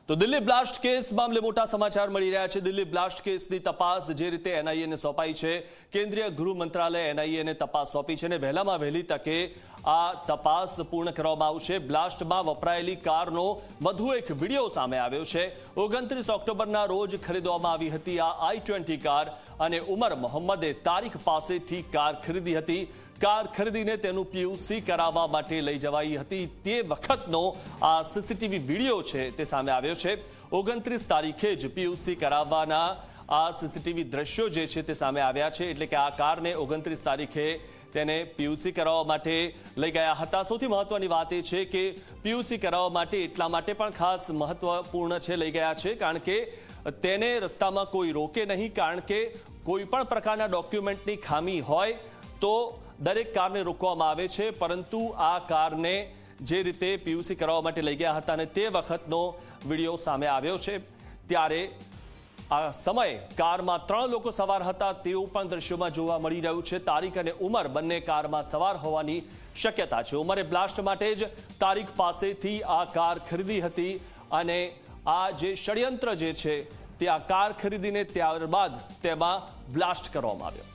તો Delhi blast case મામલે મોટા સમાચાર મળી રહ્યા છે। દિલ્હી બ્લાસ્ટ કેસની તપાસ જે રીતે એનઆઈએ ને સોંપાઈ છે, કેન્દ્રીય ગૃહ મંત્રાલય એનઆઈએ ને તપાસ સોંપી છે અને વહેલામાં વહેલી તકે આ તપાસ પૂર્ણ કરવામાં આવશે। બ્લાસ્ટમાં વપરાયેલી કારનો વધુ એક વિડીયો સામે આવ્યો છે। 29 ઓક્ટોબરના રોજ ખરીદવામાં આવી હતી આ i20 કાર અને ઉમર મોહમ્મદે તારીખ પાસેથી કાર ખરીદી હતી। કાર ખરીદીને તેનું પીયુસી કરાવવા માટે લઈ જવાઈ હતી। તે વખતનો આ સીસીટીવી વિડીયો છે તે સામે આવ્યો છે। 29 તારીખે જ પીયુસી કરાવવાના આ સીસીટીવી દ્રશ્યો જે છે તે સામે આવ્યા છે। એટલે કે આ કારને 29 તારીખે તેને પીયુસી કરાવવા માટે લઈ ગયા હતા। સૌથી મહત્વની વાત એ છે કે પીયુસી કરાવવા માટે એટલા માટે પણ ખાસ મહત્વપૂર્ણ છે લઈ ગયા છે કારણ કે તેને રસ્તામાં કોઈ રોકે નહીં, કારણ કે કોઈ પણ પ્રકારના ડોક્યુમેન્ટની ખામી હોય તો દરેક કારને રોકવામાં આવે છે, પરંતુ આ કારને જે રીતે પીયુસી કરાવવા માટે લઈ ગયા હતા અને તે વખતનો વિડીયો સામે આવ્યો છે ત્યારે આ સમયે કારમાં 3 લોકો સવાર હતા તેવું પણ દ્રશ્યોમાં જોવા મળી રહ્યું છે। તારીખ અને ઉમર બંને કારમાં સવાર હોવાની શક્યતા છે। ઉમરે બ્લાસ્ટ માટે જ તારીખ પાસેથી આ કાર ખરીદી હતી અને આ જે ષડયંત્ર જે છે તે આ કાર ખરીદીને ત્યારબાદ તેમાં બ્લાસ્ટ કરવામાં આવ્યો।